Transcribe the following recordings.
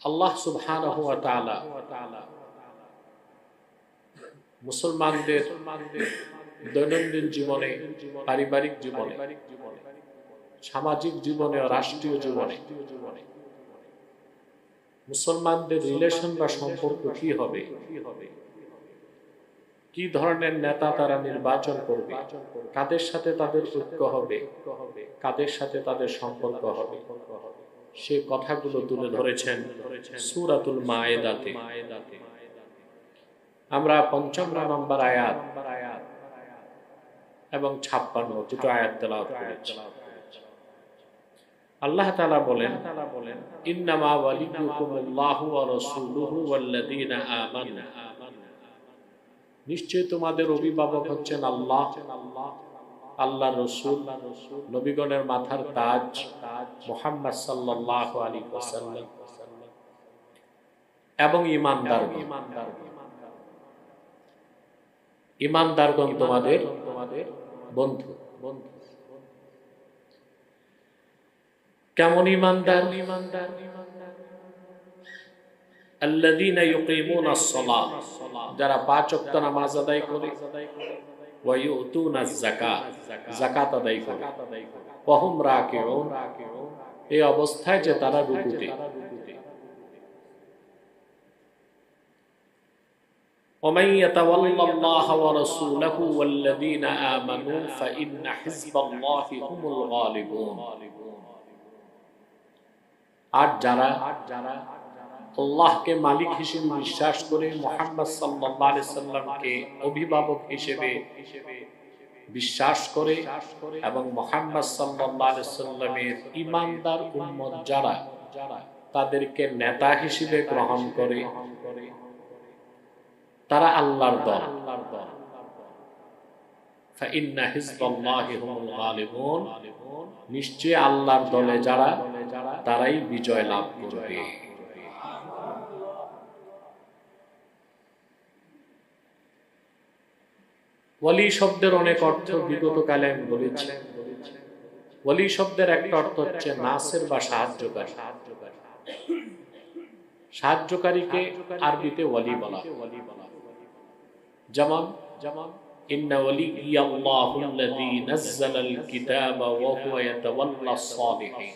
আল্লাহ সুবহানাহু ওয়া তাআলা মুসলমানদের দৈনন্দিন জীবনে, পারিবারিক জীবনে, সামাজিক জীবনে ও রাষ্ট্রীয় জীবনে মুসলমানদের রিলেশন বা সম্পর্ক কি হবে, কি ধরনের নেতা তারা নির্বাচন করবে, কাদের সাথে তাদের ঐক্য হবে, কাদের সাথে তাদের সম্পর্ক হবে, সে কথাগুলো তুলে ধরেছেন সূরাতুল মায়েদাতে। আমরা 55 নম্বর আয়াত এবং 56 দুটো আয়াত তেলাওয়াত করেছি। আল্লাহ তাআলা বলেন, ইন্নামা ওয়ালিয়ুকুমুল্লাহু ওয়া রাসূলুহু ওয়াল্লাযীনা আমানু, নিশ্চয় তোমাদের অভিভাবক হচ্ছেন আল্লাহ, আল্লাহর রাসূল, নবীগণের মাথার তাজ মুহাম্মদ সাল্লাল্লাহু আলাইহি ওয়াসাল্লাম এবং ঈমানদারগণ তোমাদের বন্ধু। কেমন ঈমানদার? আল্লাযীনা ইউকিমুনাস সালাহ, যারা 5 ওয়াক্ত নামাজ আদায় করে, ওয়া ইউতুনাজ যাকাত, যাকাত আদায় করে, ওয়া হুম রাকিউন, এই অবস্থায় যে তারা রুকুতে। ومن يتولى الله ورسوله والذين آمنوا فإن حزب الله هم الغالبون, আর যারা আল্লাহকে মালিক হিসেবে বিশ্বাস করে, মুহাম্মদ সাল্লাল্লাহু আলাইহি সাল্লামকে অভিভাবক হিসেবে বিশ্বাস করে এবং মুহাম্মদ সাল্লাল্লাহু আলাইহি সাল্লামের ঈমানদার উম্মত যারা তাদেরকে নেতা হিসেবে গ্রহণ করে, তারা আল্লাহর দল। ফাইন্না হিজবাল্লাহি হুমুল গালিবুন, নিশ্চয় আল্লাহর দলে যারা তারাই বিজয় লাভ করবে। ওয়ালি শব্দের অনেক অর্থ বিগত কালে আমি বলেছি। ওয়ালি শব্দের একটা অর্থ হচ্ছে নাসির বা সাহায্যকারী। সাহায্যকারীকে আরবিতে ওয়ালি বলা। যেমন ইন্না ওয়ালিয়াল্লাহুল্লাযী নাযালাল কিতাবা ওয়া হুয়া ইয়াতাওয়াল্লাস সালিহিন,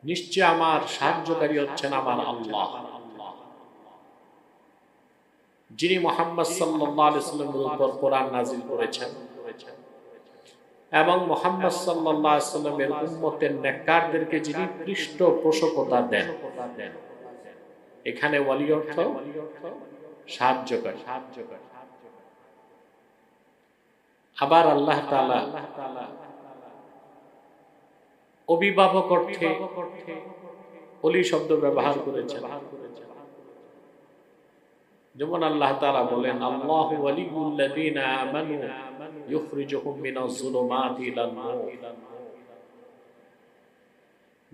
নিশ্চয় আমার সাহায্যকারী হচ্ছেন আমার আল্লাহ, যিনি মুহাম্মদ সাল্লাল্লাহু আলাইহি ওয়াসাল্লামের উপর কোরআন নাযিল করেছেন এবং মুহাম্মদ সাল্লাল্লাহু আলাইহি ওয়াসাল্লামের উম্মতের নেককারদেরকে যিনি পৃষ্ঠপোষকতা দেন। এখানে ওয়ালি অর্থ সাহায্যকারী। আবার আল্লাহ তাআলা অভিভাবক অর্থে ওলি শব্দ ব্যবহার করেছেন। যেমন আল্লাহ তাআলা বলেন, আল্লাহু ওয়ালিয়ুল্লাযীনা আমানু ইউখরিজুহুম মিনাজ যুলুমাতি ইলান নূর,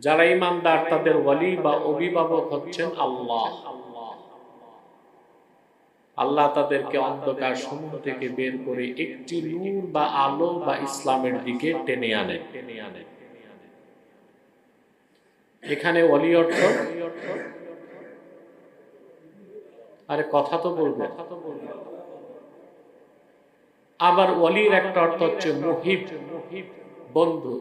যারা ঈমানদার তাদের ওয়ালি বা অভিভাবক হচ্ছেন আল্লাহ। আল্লাহ তাদেরকে অন্ধকার সমূহ থেকে বের করে একটি নূর বা আলো বা ইসলামের দিকে টেনে আনেন। এখানে ওয়ালি অর্থ, আরে কথা তো বলবে। আবার ওয়ালির একটা অর্থ হচ্ছে মুহিব, বন্ধু।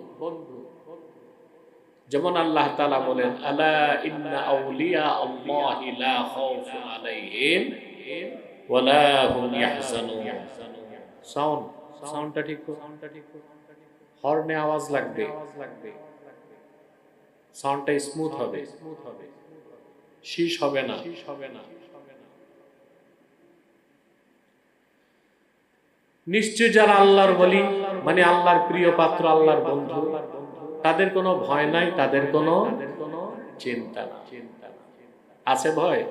যেমন আল্লাহ তাআলা বলেন, আলা ইন্না আউলিয়া আল্লাহি লা খাউফুন আলাইহিম ওয়া লা হুম ইয়াহজানুন। সাউন্ডটা ঠিক করো, হর্নে আওয়াজ লাগবে, সাউন্ডটা স্মুথ হবে, শীষ হবে না। নিশ্চয় যারা আল্লাহর ওয়ালি মানে আল্লাহর প্রিয় পাত্র, আল্লাহর বন্ধু, তাদের কোনো ভয় নাই, তাদের কোনো চিন্তা না। আছে ভয়?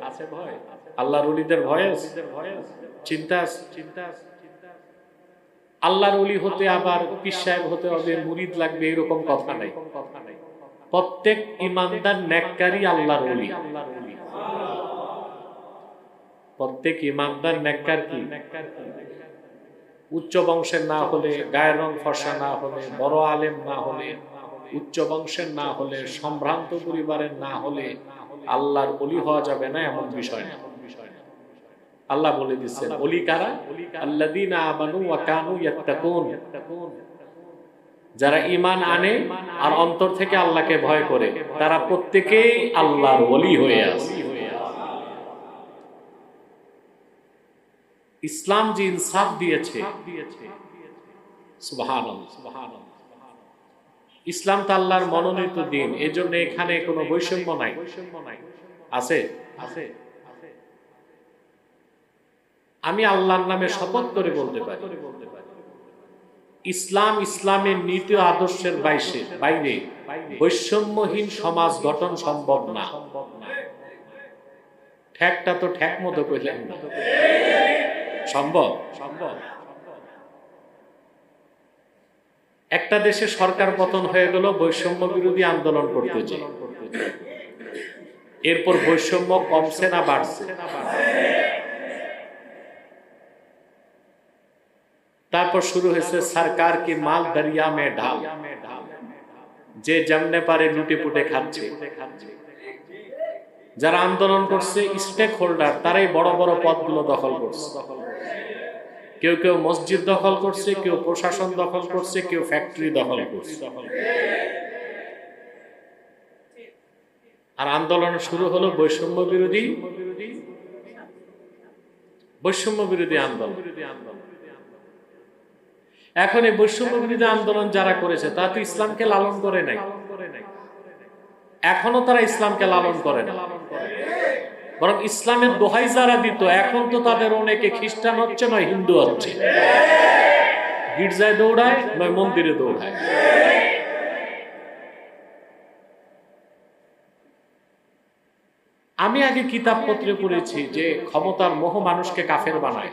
আল্লাহর ওলিদের ভয় আছে, চিন্তা আছে। আল্লাহর ওলি হতে আবার পীর সাহেব হতে হবে, মুরিদ লাগবে, এরকম কথা নাই। প্রত্যেক ঈমানদার নেককারী আল্লাহর ওলি। প্রত্যেক ঈমানদার নেককার কি? উচ্চ বংশের না হলে, গায়ের রং ফর্সা না হলে, বড় আলেম না হলে, উচ্চ বংশের না হলে, সম্ভ্রান্ত পরিবারের না হলে আল্লাহর ওলি হওয়া যাবে না, এমন বিষয় না। আল্লাহ বলে দিচ্ছেন ওলি কারা? আল্লাযীনা আমানু ওয়া কানু ইয়াত্তাকুন, যারা ঈমান আনে আর অন্তর থেকে আল্লাহকে ভয় করে, তারা প্রত্যেকেই আল্লাহর ওলি হয়ে আছে। ইসলাম যে ইনসাফ দিয়েছে, সুবহানাল্লাহ, ইসলাম তো আল্লাহর মনোনীত দিন, এজন্য এখানে কোনো বৈষম্য নাই। আছে? আমি আল্লাহর নামে শপথ করে বলতে পারি, ইসলাম, ইসলামের নীতি আদর্শের বাইরে বৈষম্যহীন সমাজ গঠন সম্ভব না। ঠেকটা তো ঠেক মতো কইলেন না, সম্ভব? একটা দেশে সরকার পতন হয়ে গেল, বৈষম্য বিরোধী আন্দোলন করতে চাই, এরপর বৈষম্য কমছে না বাড়ছে? তারপর শুরু হয়েছে সরকার কি মাল দরিয়া মে ঢাল, যে যেমনে পারে লুটে পুটে খাচ্ছে। যারা আন্দোলন করছে স্টেক হোল্ডার, তারাই বড় বড় পদগুলো দখল করছে। কেউ কেউ মসজিদ দখল করছে, কেউ প্রশাসন দখল করছে, কেউ ফ্যাক্টরি দখল করছে। আর আন্দোলন শুরু হলো বৈষম্য বিরোধী আন্দোলন। এখন এই বৈষম্য বিরোধী আন্দোলন যারা করেছে, তারা তো ইসলামকে লালন করে নাই, এখনো তারা ইসলামকে লালন করে না, বরং ইসলামের দোহাই যারা দিত, এখন তো তাদের অনেকে খ্রিস্টান হচ্ছে, নয় হিন্দু হচ্ছে, গির্জায় দৌড়ায়, নয় মন্দিরে দৌড়ায়। আমি আগে কিতাব পত্রে পড়েছি যে ক্ষমতার মোহ মানুষকে কাফের বানায়,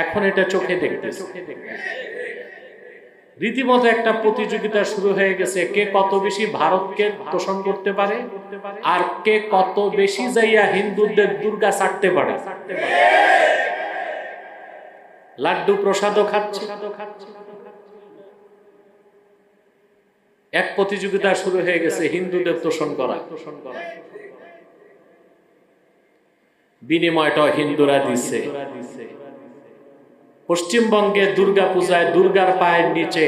এখন এটা চোখে দেখতেছে। রীতিমতো একটা প্রতিযোগিতা শুরু হয়ে গেছে, কে কত বেশি ভারতকে তোষণ করতে পারে, আর কে কত বেশি যাইয়া হিন্দুদের দুর্গা ছাড়তে পারে। লাড্ডু প্রসাদও খাচ্ছে। এক প্রতিযোগিতা শুরু হয়ে গেছে হিন্দুদের তোষণ করা, বিনিময়টা হিন্দুরা দিচ্ছে। পশ্চিমবঙ্গে দুর্গা পূজায় দুর্গার পায়ের নিচে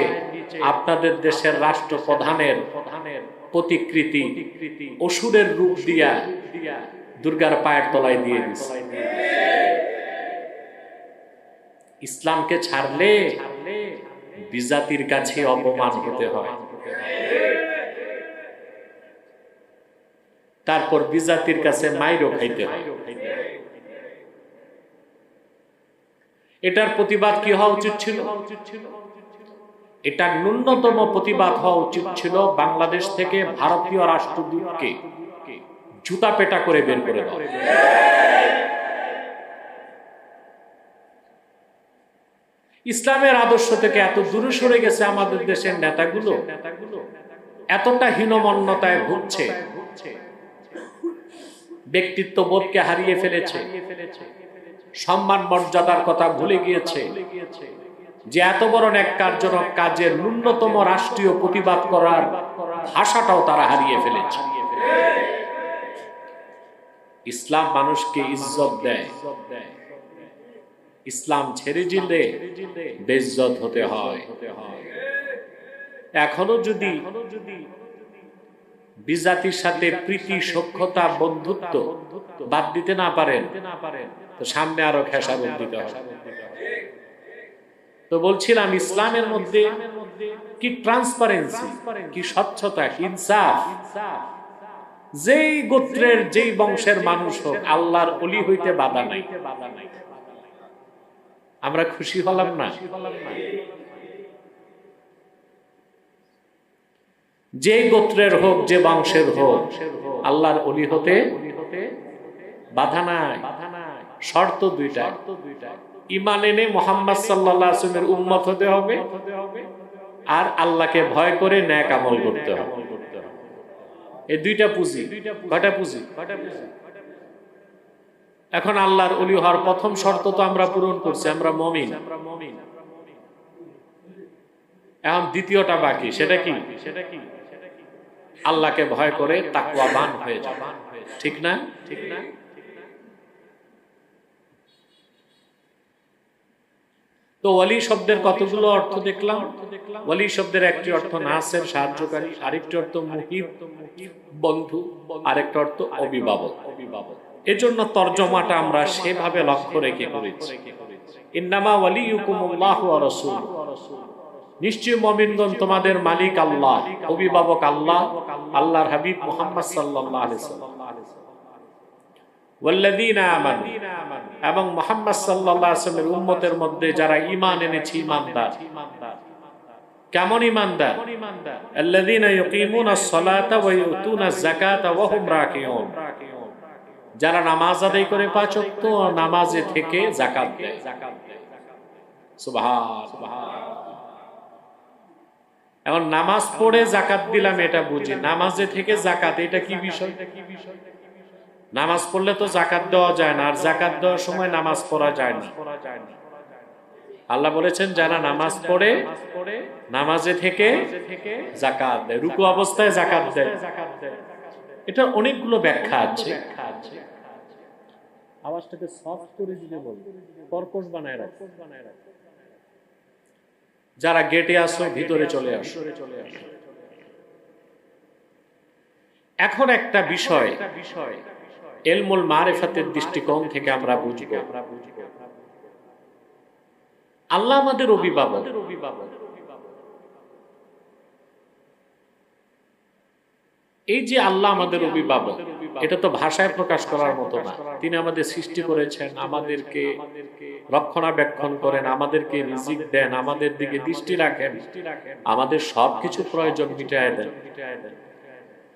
আপনাদের দেশের রাষ্ট্রপ্রধানের প্রতিকৃতি অসুরের রূপ দিয়া দুর্গার পায়ের তলায় দিয়ে দিচ্ছে। ইসলামকে ছাড়লে বিজাতির কাছে অপমান হতে হয়, তারপর বিজাতির কাছে মাইরও খাইতে হয়। এটার প্রতিবাদ কি হওয়া উচিত ছিল? এটার ন্যূনতম প্রতিবাদ হওয়া উচিত ছিল বাংলাদেশ থেকে ভারতীয় রাষ্ট্রদূতকে জুতা পেটা করে বের করে দেওয়া। ইসলামের আদর্শ থেকে এত দূরে সরে গেছে আমাদের দেশের নেতাগুলো, এতটা হীনমন্যতায় ভুগছে, ব্যক্তিত্ব বোধকে হারিয়ে ফেলেছে, সম্মান মর্যাদার কথা ভুলে গিয়েছে, যে এত বড় ন্যাক্কারজনক কাজের ন্যূনতম রাষ্ট্রীয় প্রতিবাদ করার ভাষাটাও তারা হারিয়ে ফেলেছে। ইসলাম মানুষকে ইজ্জত দেয়, ইসলাম ছেড়ে দিলে বেইজ্জত হতে হয়। এখনো যদি বিজাতির সাথে প্রীতি, সখ্যতা, বন্ধুত্ব বাদ দিতে না পারেন, তো সামনে আরো খেসারত দিতে হবে। তো বলছিলাম ইসলামের মধ্যে কি ট্রান্সপারেন্সি, কি স্বচ্ছতা, কি ইনসাফ। যেই গোত্রের যেই বংশের মানুষ হোক, আল্লাহর ওলি হইতে বাধা নাই। আমরা খুশি হলাম না? যে গোত্রের হোক, যে বংশের হোক, আল্লাহর ওলি হতে বাধা নাই। শর্ত দুইটা, ঈমান এনে মুহাম্মদ সাল্লাল্লাহু আলাইহি ওয়াসাল্লামের উম্মত হতে হবে, আর আল্লাহকে ভয় করে নেক আমল করতে হবে। এই দুইটা পুঁজি। কয়টা পুঁজি? এখন আল্লাহর ওলি হওয়ার প্রথম শর্ত তো আমরা পূরণ করছি, আমরা মুমিন। এখন দ্বিতীয়টা বাকি, সেটা কি? আল্লাহকে ভয় করে তাকওয়াবান হয়ে যাবে, ঠিক না? ঠিক না? তো ওয়ালি শব্দের কতগুলো অর্থ দেখলাম। ওয়ালি শব্দের একটি অর্থ নাসের, সাহায্যকারী, আরেকটি অর্থ মুহিব, বন্ধু, আরেকটি অর্থ অভিভাবক। এজন্য তরজমাটা আমরা সেভাবে লক্ষ্য রেখে করেছি, ইন্নামা ওয়ালিয়ুকুমুল্লাহু ওয়া রাসূলুহু, নিশ্চয় মুমিনগণ তোমাদের মালিক আল্লাহ, অভিভাবক আল্লাহ, আল্লাহর হাবিব মুহাম্মদ সাল্লাল্লাহু আলাইহি ওয়াসাল্লাম। ওয়াল্লাযীনা আমানু, এবং মুহাম্মদ সাল্লাল্লাহু আলাইহি ওয়াসাল্লামের উম্মতের মধ্যে যারা ঈমান এনেছে, ঈমানদার। কেমন ঈমানদার? আল্লাযীনা ইউকিমুনাস সালাতা ওয়া ইউতুনাজ যাকাতা ওয়া হুম রাকিউন, যারা নামাজ আদায় করে 5 ওয়াক্ত, নামাজে থেকে যাকাত দেয়। সুবহানাল্লাহ। এখন নামাজ পড়ে যাকাত দিলাম এটা বুঝি, নামাজে থেকে যাকাত, এটা কি বিষয়? নামাজ পড়লে তো যাকাত দেওয়া যায় না, আর যাকাত দেওয়ার সময় নামাজ পড়া যায় না। আল্লাহ বলেছেন যারা নামাজ পড়ে নামাজে থেকে যাকাত দেয়, রুকু অবস্থায় যাকাত দেয়। এটা অনেকগুলো ব্যাখ্যা আছে। আওয়াজটাকে সফট করে দিতে বলবো, কর্কশ বানায় রাখ। যারা গেটে আসো ভিতরে চলে আসো। এখন একটা বিষয় ইলমুল মারিফাতের দৃষ্টিকোণ থেকে আমরা বুঝব, আল্লাহ আমাদের অভিভাবক। এই যে আল্লাহ আমাদের অভিভাবক, এটা তো ভাষায় প্রকাশ করার মতো না। তিনি আমাদের সৃষ্টি করেছেন, আমাদেরকে রক্ষণাবেক্ষণ করেন, আমাদেরকে রিজিক দেন, আমাদের দিকে দৃষ্টি রাখেন, আমাদের সবকিছু প্রয়োজন মিটায় দেন।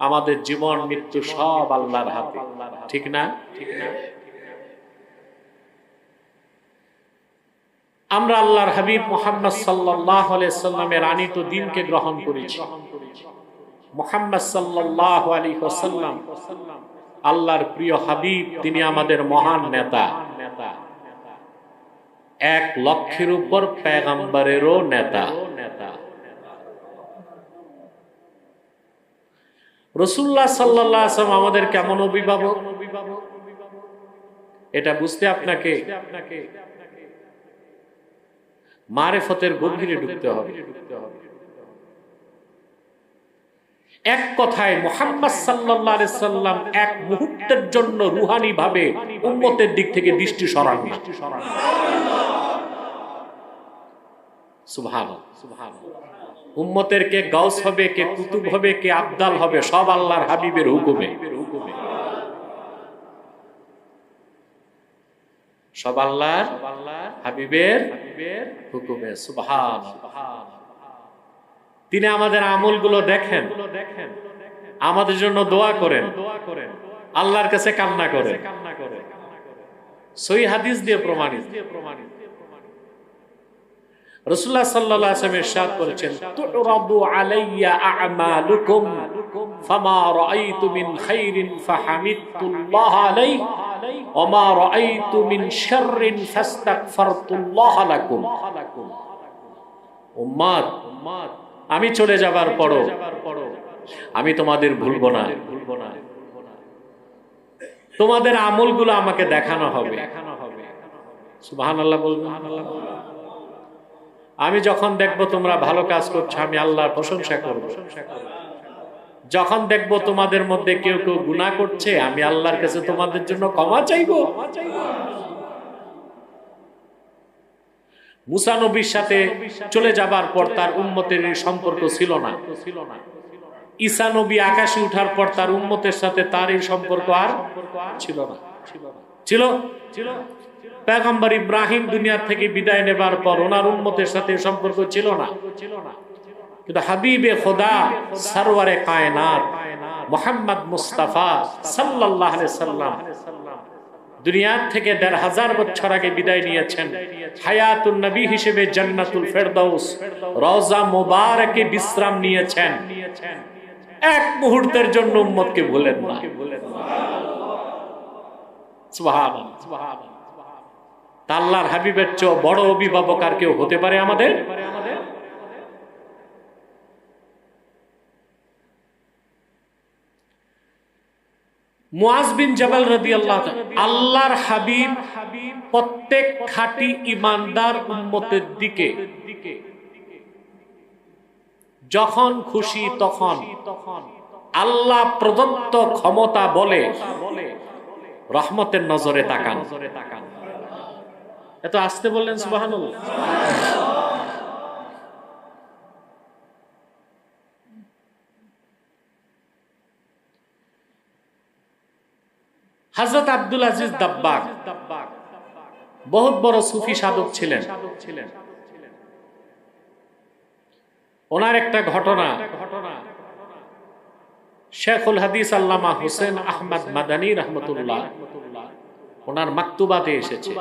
আমাদের জীবন মৃত্যু সব আল্লাহর হাতে, ঠিক না? আমরা আল্লাহর হাবিব মুহাম্মদ সাল্লাল্লাহু আলাইহি সাল্লামের আনিত দ্বীনকে গ্রহণ করেছি। মুহাম্মদ সাল্লাল্লাহু আলাইহি ওয়াসাল্লাম আল্লাহর প্রিয় হাবিব, তিনি আমাদের মহান নেতা, 1 লক্ষের উপর পয়গম্বরেরও নেতা। রাসূলুল্লাহ সাল্লাল্লাহু আলাইহি ওয়াসাল্লাম আমাদের কেমন অভিভাবক, এটা বুঝতে আপনাকে মারিফতের গভীরে ঢুকতে হবে। এক কথায় মুহাম্মদ সাল্লাল্লাহু আলাইহি সাল্লাম এক মুহূর্তের জন্য রূহানি ভাবে উম্মতের দিক থেকে দৃষ্টি সরান না। সুবহানাল্লাহ। উম্মতের কে গাউস হবে, কে কুতুব হবে, কে আবদাল হবে, সব আল্লাহর হাবিবের হুকুমে। সব আল্লাহর হাবিবের হুকুমে। সুবহানাল্লাহ। তিনি আমাদের আমলগুলো দেখেন, আমাদের জন্য দোয়া করেন, আল্লাহর কাছে কান্না করেন। সহিহ হাদিস দিয়ে প্রমাণিত। রাসূলুল্লাহ সাল্লাল্লাহু আলাইহি ওয়াসাল্লাম ইরশাদ করেছেন, তুরাদু আলাইয়া আ'মালুকুম ফামা রাআইতু মিন খাইরিন ফাহামিদতুল্লাহ আলাইহি ওয়া মা রাআইতু মিন শাররিন ফাস্তাগফারতুল্লাহ লাকুম। উম্মত, আমি চলে যাবার পরও আমি তোমাদের ভুলবো না। তোমাদের আমলগুলো আমাকে দেখানো হবে। সুবহানাল্লাহ বলবেন। আমি যখন দেখবো তোমরা ভালো কাজ করছো, আমি আল্লাহর প্রশংসা করব। যখন দেখবো তোমাদের মধ্যে কেউ কেউ গুনাহ করছে, আমি আল্লাহর কাছে তোমাদের জন্য ক্ষমা চাইবো। মুসা নবীর সাথে চলে যাবার পর তার উম্মতের সম্পর্ক ছিল না। ঈসা নবী আকাশে ওঠার পর তার উম্মতের সাথে তার এই সম্পর্ক আর ছিল না। ছিল পয়গম্বর ইব্রাহিম দুনিয়া থেকে বিদায় নেবার পর ওনার উম্মতের সাথে সম্পর্ক ছিল না। কিন্তু হাবিবে খোদা সরওয়ারে কায়নাত মুহাম্মদ মুস্তাফা সাল্লাল্লাহু আলাইহি সাল্লাম দুনিয়া থেকে ১৫০০ বছর আগে বিদায় নিয়েছেন। হায়াতুন নবী হিসেবে জান্নাতুল ফেরদাউস রওজা মুবারকে বিশ্রাম নিয়েছেন। এক মুহূর্তের জন্য উম্মতকে ভুলেন না। সুবহানাল্লাহ। আল্লাহর হাবিবের চেয়ে বড় অভিভাবক আর কেউ হতে পারে আমাদের? মুআজ বিন জাবাল রাদিয়াল্লাহু তাআলা, আল্লাহর হাবিব প্রত্যেক খাঁটি ঈমানদার উম্মতের দিকে যখন খুশি তখন আল্লাহ প্রদত্ত ক্ষমতা বলে রহমতের নজরে তাকান। এত আসতে বললেন সুবহানাল্লাহ। হযরত আব্দুল আজিজ দাব্বাগ বহুত বড় সুফি সাধক ছিলেন। ওনার একটা ঘটনা শেখুল হাদিস আল্লামা হুসেন আহমদ মাদানী রাহমাতুল্লাহ ওনার মাকতুবাতে এসেছে,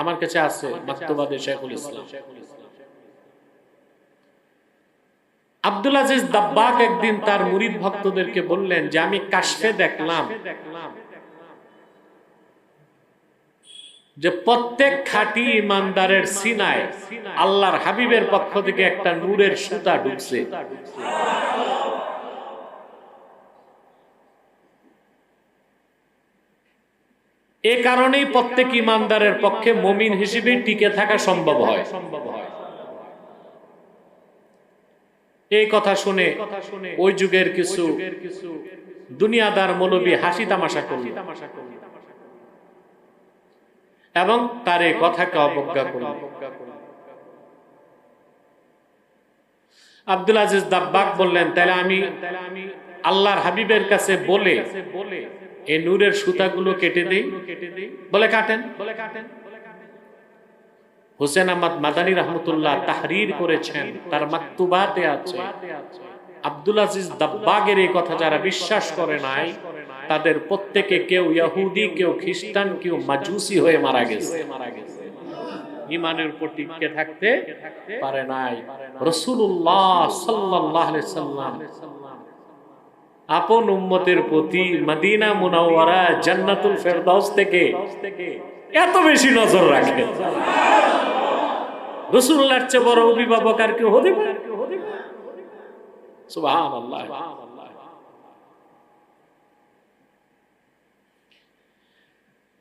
আমার কাছে আছে মাকতুবাতে শেখুল ইসলাম। আব্দুল আজিজ দাব্বাগ একদিন তার মুরিদ ভক্তদেরকে বললেন যে আমি কাশফে দেখলাম যে প্রত্যেক খাঁটি ইমানদারের সিনায় আল্লাহর হাবিবের পক্ষ থেকে একটা নূরের সুতা ঢুকছে। এ কারণেই প্রত্যেক ইমানদারের পক্ষে মুমিন হিসেবে টিকে থাকা সম্ভব হয়। এই কথা শুনে ওই যুগের কিছু দুনিয়াদার মৌলবী হাসি তামাশা করল এবং তার এই কথাকে অবজ্ঞা করল। আব্দুল আজিজ দাব্বাগ বললেন, তাহলে আমি আল্লাহর হাবিবের কাছে বলে এই নূরের সুতাগুলো কেটে দেই। বলে কাটেন। হুসেন আহমদ মাদানী রাহমাতুল্লাহ তাহরীর করেছেন, তার মাকতুবাতে আছে আব্দুল আজিজ দাব্বাগের এই কথা যারা বিশ্বাস করে নাই তাদের প্রত্যেকে কেউ ইহুদি, কেউ খ্রিস্টান, কেউ মাজুসি হয়ে মারা গেছে। ঈমানের উপর টিকে থাকতে পারে নাই। রাসূলুল্লাহ সাল্লাল্লাহু আলাইহি সাল্লাম আপন উম্মতের প্রতি মদিনা মুনাওয়ারা জান্নাতুল ফেরদাউস থেকে এত বেশি নজর রাখে। রাসূলুল্লাহর চেয়ে বড় অভিভাবক আর কেউ হতে পারে? সুবহানাল্লাহ।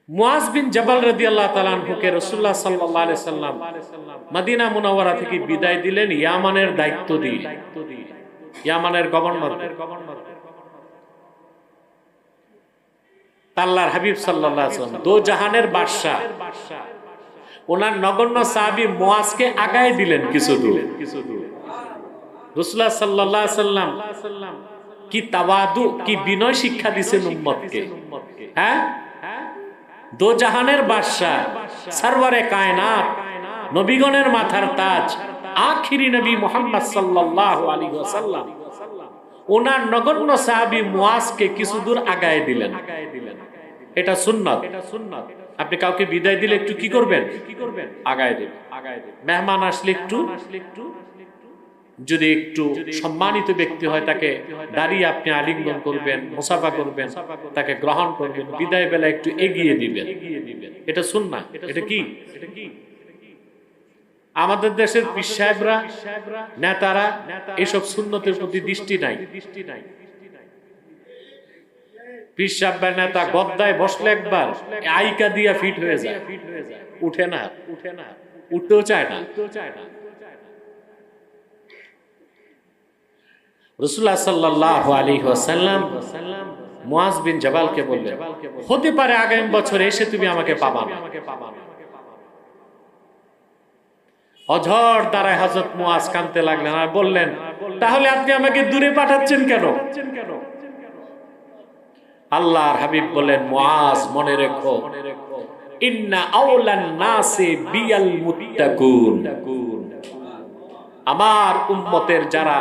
মুআজ বিন জাবাল রাদিয়াল্লাহু তাআলা আনহুকে রাসূলুল্লাহ সাল্লাল্লাহু আলাইহি সাল্লাম মদিনা মুনাওয়ারা থেকে বিদায় দিলেন ইয়ামানের দায়িত্ব দিয়ে। ইয়ামানের গভর্নর আল্লাহর হাবিব সাল্লাল্লাহু আলাইহি ওয়াসাল্লাম দো জাহানের বাদশা ওনার নগণ্য সাহাবী মুআজকে আগায় দিলেন কিছু দূর। রাসূলুল্লাহ সাল্লাল্লাহু আলাইহি সাল্লাম কি তাওয়াদু, কি বিনয় শিক্ষা দিয়েছেন উম্মতকে। হ্যাঁ, দো জাহানের বাদশা, সরওয়ারে কায়নাত, নবীগণের মাথার তাজ, আখিরি নবী মুহাম্মদ সাল্লাল্লাহু আলাইহি ওয়াসাল্লাম ওনার নগণ্য সাহাবী মুআজকে কিছু দূর আগায় দিলেন। এটা সুন্নাত। আপনি কাউকে বিদায় দিলে একটু কি করবেন? আগায় দিবেন। মেহমান আসলে একটু যদি একটু সম্মানিত ব্যক্তি হয় তাকে দাঁড়িয়ে আপনি আলিঙ্গন করবেন, মুসাফা করবেন, তাকে গ্রহণ করবেন, বিদায় বেলা একটু এগিয়ে দিবেন। এটা সুন্নাত। এটা কি? আমাদের দেশের পীর সাহেবরা, নেতারা এসব সুন্নতের প্রতি দৃষ্টি নাই। পীর সাহেব নেতা গদ্দায় বসলে একবার আইকা দিয়া ফিট হয়ে যায়, উঠে না, উঠতেও চায় না। রাসূলুল্লাহ সাল্লাল্লাহু আলাইহি ওয়াসাল্লাম মুআজ বিন জাবালকে বললেন, হতে পারে আগামী বছর এসে তুমি আমাকে পাবা না। অঝর দ্বারায় হযরত মুআজ কাঁদতে লাগলেন আর বললেন, তাহলে আপনি আমাকে দূরে পাঠাচ্ছেন কেন? আল্লাহর হাবিব বলেন, মুআজ মনে রেখো, ইন্না আওলান নাসি বিয়াল মুত্তাকুন, আমার উম্মতের যারা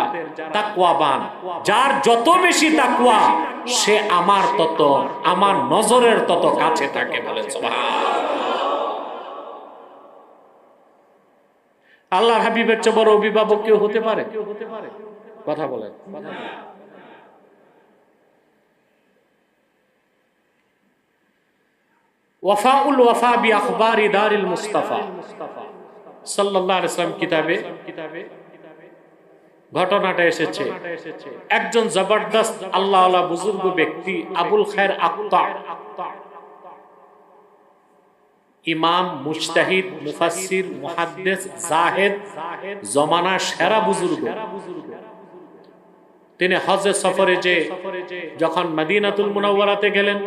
তাকওয়াবান, যার যত বেশি তাকওয়া সে আমার তত, আমার নজরের তত কাছে থাকে। বলেন সুবহানাল্লাহ। আল্লাহর হাবিবের চেয়ে বড় অভিভাবক কেউ হতে পারে? কথা বলেন। ওয়াফাউল ওয়াফা বি আখবারি দারিল মুস্তাফা সাল্লাল্লাহু আলাইহি ওয়াসাল্লাম কিতাবে ঘটনাটা এসেছে একজন জবরদস্ত আল্লাহওয়ালা বুজুর্গ ব্যক্তি আবুল খায়ের আক্তা, ইমাম, মুজতাহিদ, মুফাসসির, মুহাদ্দিস, জাহেদ, জমানার সেরা বুজুর্গ। তিনি হজে সফরে যে যখন মদিনাতুল মুনাওয়ারাতে গেলেন,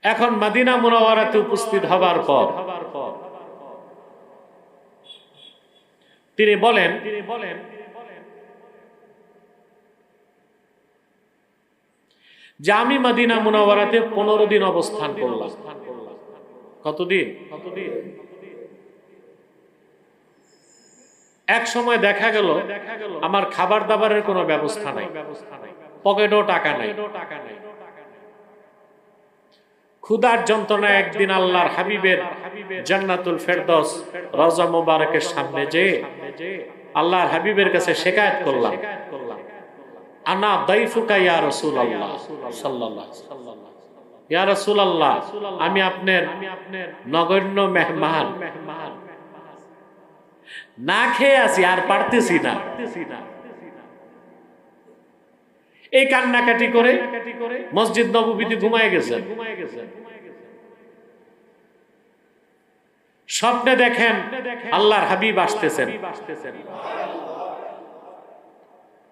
এখন মদিনা মুনাওয়ারাতে উপস্থিত হবার পর তিনি বলেন যে আমি মদিনা মুনাওয়ারাতে 15 দিন অবস্থান করলাম। কতদিন? এক সময় দেখা গেল আমার খাবার দাবারের কোনো ব্যবস্থা নাই, পকেটেও টাকা নাই। ক্ষুধার যন্ত্রণা একদিন আল্লাহর হাবিবের জান্নাতুল ফেরদৌস রওজা মুবারকের সামনে যে আল্লাহর হাবিবের কাছে শিকায়াত করলাম, আনা দাইফুকা ইয়া রাসূলুল্লাহ সাল্লাল্লাহু আলাইহি ওয়াসাল্লাম, ইয়া রাসূলুল্লাহ আমি আপনার নগণ্য মেহমান, না খেয়ে আছি, আর পারতেছি না। এই কান্নাকাটি করে মসজিদ নববীতে ঘুমায় গেছেন। স্বপ্নে দেখেন আল্লাহর হাবিব আসতেছেন,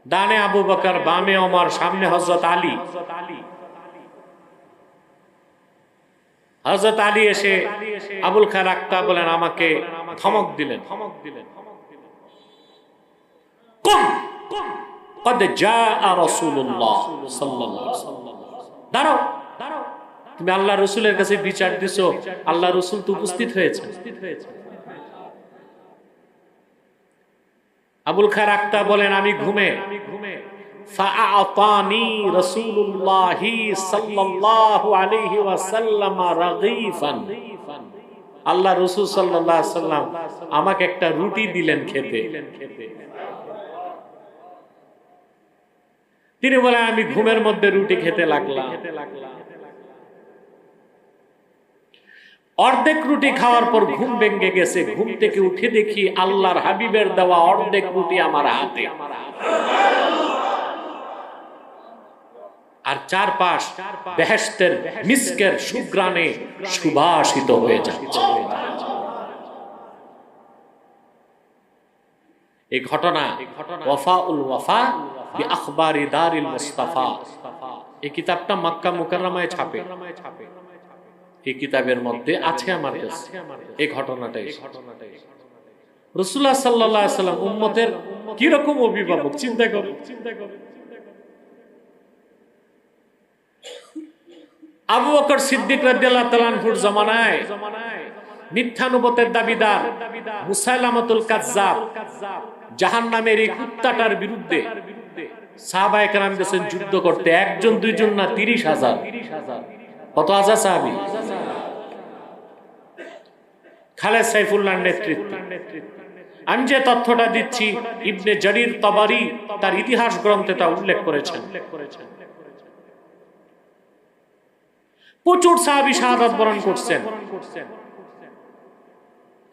ডানে আবু বকর, বামে ওমর, সামনে হযরত আলী। হযরত আলী এসে আবুল খায়ের আক্তা বলেন, আমাকে ধমক দিলেন, কুম কদ জাআ রাসূলুল্লাহ সাল্লাল্লাহু আলাইহি ওয়াসাল্লাম, দাঁড়াও, তুমি আল্লাহ রাসূলের কাছে বিচার দিছো, আল্লাহ রাসূল তো উপস্থিত হয়েছে। আবুল খায়ের আক্তা বলেন, আমি ঘুমে ফাআতানি রাসূলুল্লাহ সাল্লাল্লাহু আলাইহি ওয়াসাল্লাম রাগীফান, আল্লাহ রাসূল সাল্লাল্লাহু আলাইহি ওয়াসাল্লাম আমাকে একটা রুটি দিলেন খেতে। তিনি বলেন, আমি ঘুমের মধ্যে রুটি খেতে লাগলাম। অর্ধেক রুটি খাওয়ার পর ঘুম ভেঙে গেছে। ঘুম থেকে উঠে দেখি আল্লাহর হাবিবের দেওয়া অর্ধেক রুটি আমার হাতে, আর চারপাশ বেহেশতের মিস্কের সুঘ্রাণে সুবাসিত হয়ে যাচ্ছে। এই ঘটনা ওয়াফাউল ওয়াফা বিআখবারি দারিল মুস্তাফা, এই কিতাবটা মক্কা মুকাররমায় ছাপে। এই কিতাবের মধ্যে আছে আমার কাছে এই ঘটনাটাই। রাসূলুল্লাহ সাল্লাল্লাহু আলাইহি ওয়াসাল্লাম উম্মতের কি রকম অভিভাবক, চিন্তা করো। আবু বকর সিদ্দিক রাদিয়াল্লাহু তাআলা আনহুর জামানায় মিথ্যানুবতের দাবিদার মুসাইলামাতুল কাজ্জাব জাহান্নামের এই কুত্তাটার বিরুদ্ধে সাহাবায়ে কেরাম গেছেন যুদ্ধ করতে। একজন দুইজন না, 30,000। কত হাজার সাহাবী? খালেদ সাইফুল্লাহর নেতৃত্বে। আমি যে তথ্যটা দিচ্ছি ইবনে জারির তাবারি তার ইতিহাস গ্রন্থে তা উল্লেখ করেছেন। প্রচুর সাহাবী শাহাদাত বরণ করছেন,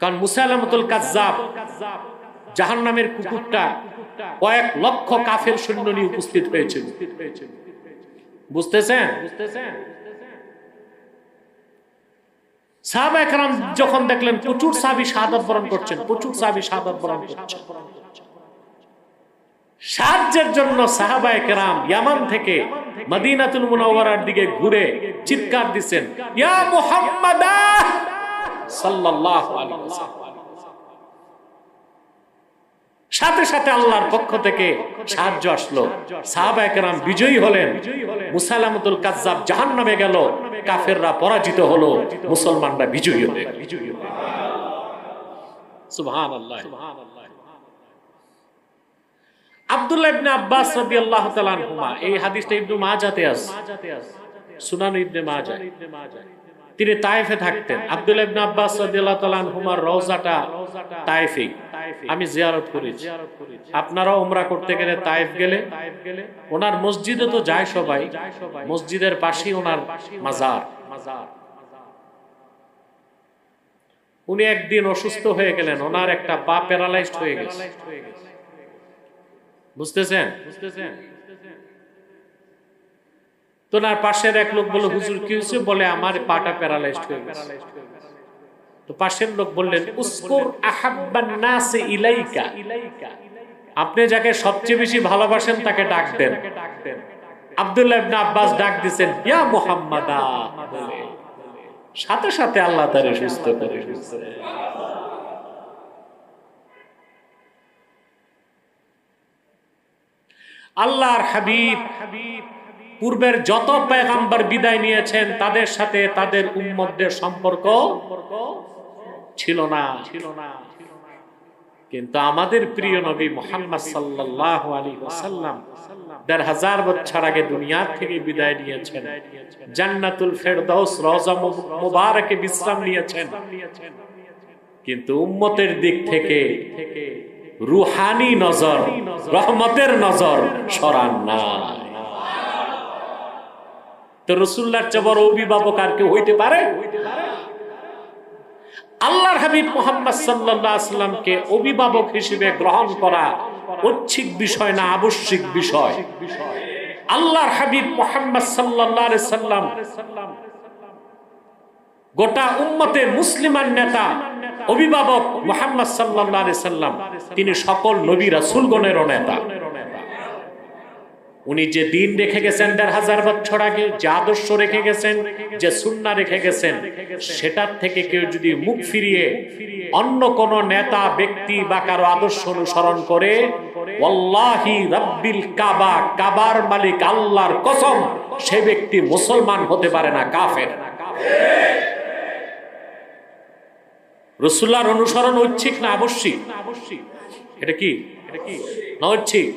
কারণ মুসাইলামাতুল কাজ্জাব জাহান্নামের কুকুরটা কয়েক লক্ষ কাফের সৈন্য নিয়ে উপস্থিত হয়েছিল। বুঝতেছেন? সাহাবায়ে কেরাম যখন দেখলেন প্রচুর সাহাবী শাহাদাত বরণ করছেন, সাহায্যের জন্য সাহাবায়ে কেরাম ইয়ামান থেকে মদিনাতুল মুনাওয়ারার দিকে ঘুরে চিৎকার দিচ্ছেন, ইয়া মুহাম্মাদ সাল্লাল্লাহু আলাইহি ওয়াসাল্লাম। সাথে সাথে আল্লাহর পক্ষ থেকে সাহায্য আসলো, সাহাবায়ে কেরাম বিজয়ী হলেন। মুসাইলামাতুল কাজ্জাব জাহান্নামে গেল, কাফেররা পরাজিত হলো, মুসলমানরা বিজয়ী হলো। সুবহানাল্লাহ। আব্দুল্লাহ ইবনে আব্বাস রাদিয়াল্লাহু তাআলা আনহুমা, এই হাদিসটা ইবনে মাজাহতে আছে, সুনান ইবনে মাজাহ। তিনি তায়েফে থাকতেন। আব্দুল্লাহ ইবনে আব্বাস রাদিয়াল্লাহু তাআলা আনহুমার রওজাটা তায়েফে আমি জিয়ারত করেছি। আপনারাও উমরা করতে গেলে তায়েফ গেলে ওনার মসজিদে তো যায় সবাই, মসজিদের পাশেই ওনার মাজার। উনি একদিন অসুস্থ হয়ে গেলেন, ওনার একটা পা প্যারালাইজড হয়ে গেছে। বুঝতেছেন? তো ওনার পাশের এক লোক বলল, হুজুর কি হয়েছে? বলে আমার পাটা প্যারালাইজড হয়ে গেছে। তো পাশের লোক বললেন, উসকুর আহাব্বান নাসি ইলাইকা, আপনি যাকে সবচেয়ে বেশি ভালোবাসেন তাকে ডাক দেন। আব্দুল্লাহ ইবনে আব্বাস ডাক দিয়েছেন, ইয়া মুহাম্মাদা বলে, সাথে সাথে আল্লাহ তারে সুস্থ করে দিয়েছে। আল্লাহর হাবিব পূর্বের যত পয়গম্বর বিদায় নিয়েছেন তাদের সাথে তাদের উম্মতদের সম্পর্ক ছিল না। কিন্তু আমাদের প্রিয় নবী মুহাম্মদ সাল্লাল্লাহু আলাইহি ওয়াসাল্লাম ১৫০০ বছর আগে দুনিয়া থেকে বিদায় নিয়েছেন, জান্নাতুল ফেরদাউস রওজা মুবারকে বিশ্রাম নিয়েছেন। কিন্তু উম্মতের দিক থেকে রুহানি নজর, রহমতের নজর সরান না। তো রাসূলুল্লাহর চেয়ে বড় অভিভাবক আর কেউ হইতে পারে? আল্লাহর হাবিব মুহাম্মদ সাল্লাল্লাহু আলাইহি ওয়াসাল্লামকে অভিভাবক হিসেবে গ্রহণ করা ঐচ্ছিক বিষয় না, আবশ্যিক বিষয়। আল্লাহর হাবিব মুহাম্মদ সাল্লাল্লাহু আলাইহি ওয়াসাল্লাম গোটা উম্মতের মুসলিমান নেতা, অভিভাবক মুহাম্মদ সাল্লাল্লাহু আলাইহি ওয়াসাল্লাম, তিনি সকল নবী রাসূলগণেরও নেতা। উনি যে দিন রেখে গেছেন ১৫০০ বছর আগে, যে আদর্শ রেখে গেছেন, যে সুন্নাহ রেখে গেছেন, সেটার থেকে কেউ যদি মুখ ফিরিয়ে অন্য কোন নেতা, ব্যক্তি বা কারো আদর্শ অনুসরণ করে, ওয়াল্লাহি রাব্বিল কাবা, কাবার মালিক আল্লাহর কসম, সে ব্যক্তি মুসলমান হতে পারে না, কাফের। রাসূলুল্লাহর অনুসরণ ঐচ্ছিক না আবশ্যিক? এটা কি না ঐচ্ছিক?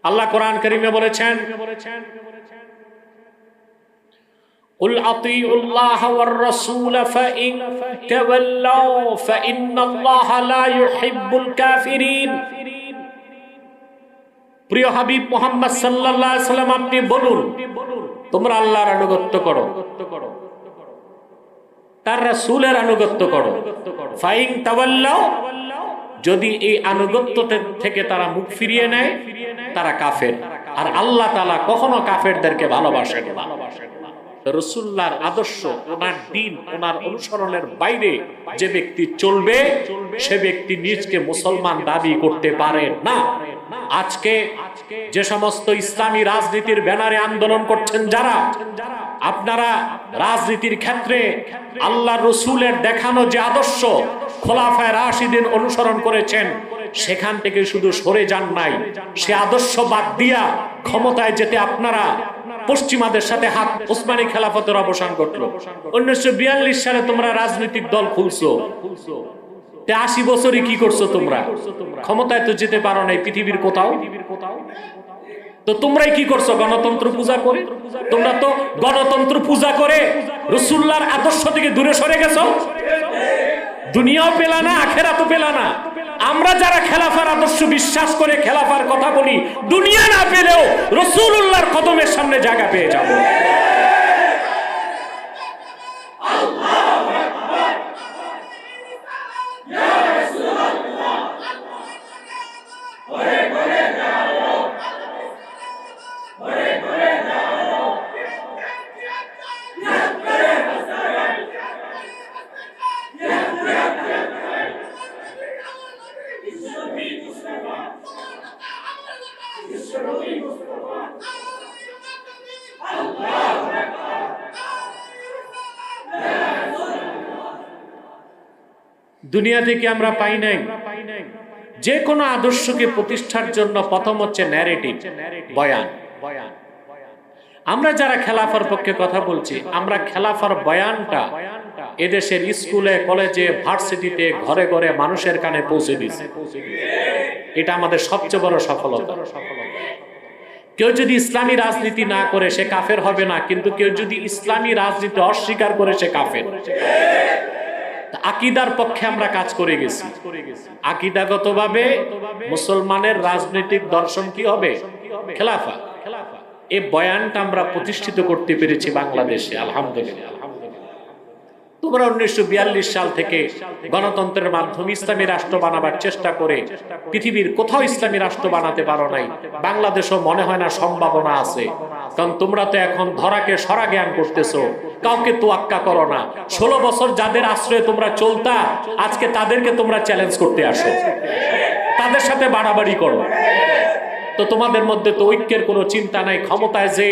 আল্লাহ কোরআন কারীমে বলেছেন, কুল আতিউল্লাহ ওয়ার রাসূল ফাইন তাওয়াল্লাউ ফাইন্নাল্লাহা লা ইউহিব্বুল কাফিরিন। প্রিয় হাবিব মুহাম্মদ সাল্লাল্লাহু আলাইহি ওয়াসাল্লাম, আপনি বলুন, তোমরা আল্লাহর আনুগত্য করো, তার রাসূলের আনুগত্য করো। ফাইন তাওয়াল্লাউ, যদি এই আনুগত্য থেকে তারা মুখ ফিরিয়ে নেয়, তারা কাফের। আর আল্লাহ তাআলা কখনো কাফেরদেরকে ভালোবাসেন না। রাসূলুল্লাহর আদর্শ, ওনার দ্বীন, ওনার অনুসরণের বাইরে যে ব্যক্তি চলবে, সে ব্যক্তি নিজকে মুসলমান দাবি করতে পারে না। আজকে যে সমস্ত ইসলামী রাজনীতির ব্যানারে আন্দোলন করছেন যারা, আপনারা রাজনীতির ক্ষেত্রে আল্লাহর রাসূলের দেখানো যে আদর্শ খোলাফায়ে রাশিদিন অনুসরণ করেছেন, সেখান থেকে শুধু সরে যান নাই, সে আদর্শ বাদ দিয়া ক্ষমতায় যেতে আপনারা পশ্চিমাদের সাথে হাত, ওসমানী খেলাফতের অবসান ঘটলো। 1942 সালে তোমরা রাজনৈতিক দল খুলছো, 80 বছরই কি করছো তোমরা? ক্ষমতায় তো যেতে পারো নাই পৃথিবীর কোথাও। তো তোমরাই কি করছো? গণতন্ত্র পূজা করে। তোমরা তো গণতন্ত্র পূজা করে রাসূলুল্লাহর আদর্শ থেকে দূরে সরে গেছো। দুনিয়াও পেলা না, আখিরাতও পেলা না। আমরা যারা খেলাফার আদর্শ বিশ্বাস করে খেলাফার কথা বলি, দুনিয়া না পেলেও রাসূলুল্লাহর কদমের সামনে জায়গা পেয়ে যাব। দুনিয়া থেকে আমরা পাই নাই। যে কোনো আদর্শকে প্রতিষ্ঠার জন্য প্রথম হচ্ছে ন্যারেটিভ, বয়ান। আমরা যারা খেলাফার পক্ষে কথা বলছি, আমরা খেলাফার বয়ানটা এদেশের স্কুলে, কলেজে, ভার্সিটিতে, ঘরে ঘরে মানুষের কানে পৌঁছে দিচ্ছে। এটা আমাদের সবচেয়ে বড় সফলতা। কেউ যদি ইসলামী রাজনীতি না করে সে কাফের হবে না, কিন্তু কেউ যদি ইসলামী রাজনীতি অস্বীকার করে সে কাফের। আকীদার পক্ষে আমরা কাজ করে গেছি। আকীদাগতভাবে মুসলমানের রাজনৈতিক দর্শন কি হবে? খেলাফা। এই বয়ানটা আমরা প্রতিষ্ঠিত করতে পেরেছি বাংলাদেশে, আলহামদুলিল্লাহ। তোমরা 1942 সাল থেকে গণতন্ত্রের মাধ্যমে ইসলামী রাষ্ট্র বানাবার চেষ্টা করে পৃথিবীর কোথাও ইসলামী রাষ্ট্র বানাতে পারো নাই। বাংলাদেশও মনে হয় না সম্ভাবনা আছে, কারণ তোমরা তো এখন ধরাকে সরা জ্ঞান করতেছো, কাউকে তোয়াক্কা করো না। 16 বছর যাদের আশ্রয়ে তোমরা চলতা, আজকে তাদেরকে তোমরা চ্যালেঞ্জ করতে আসো, তাদের সাথে বাড়াবাড়ি করো। তো তোমাদের মধ্যে তো ঐক্যের কোনো চিন্তা নাই। ক্ষমতায় যে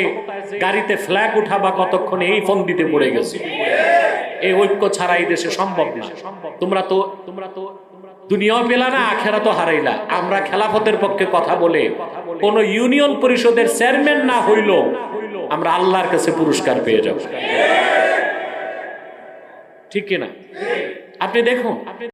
গাড়িতে ফ্ল্যাগ উঠাবা কতক্ষণে এই ফোন দিতে পড়ে গেছে। এই ঐক্য ছাড়া এই দেশে সম্ভব না। তোমরা তো দুনিয়াও পেলা না, আখেরা তো হারাইলা। আমরা খেলাফতের পক্ষে কথা বলে কোন ইউনিয়ন পরিষদের চেয়ারম্যান না হইল, আমরা আল্লাহর কাছে পুরস্কার পেয়ে যাব। ঠিক কিনা? আপনি দেখুন।